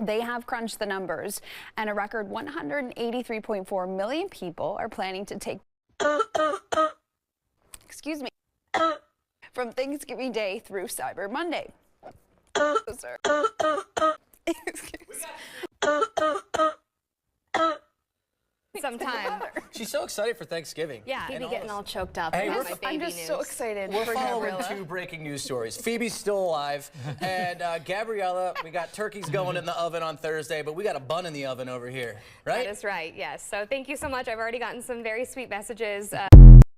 They have crunched the numbers, and a record 183.4 million people are planning to take excuse me, from Thanksgiving Day through Cyber Monday. Sir. Excuse Sometime. She's so excited for Thanksgiving. Yeah, Phoebe getting all choked up. Hey, about my baby I'm just news. so excited. We're for following Gabriella. 2 breaking news stories. Phoebe's still alive, and Gabriella, we got turkeys going in the oven on Thursday, but we got a bun in the oven over here, right? That is right, yes. So thank you so much. I've already gotten some very sweet messages.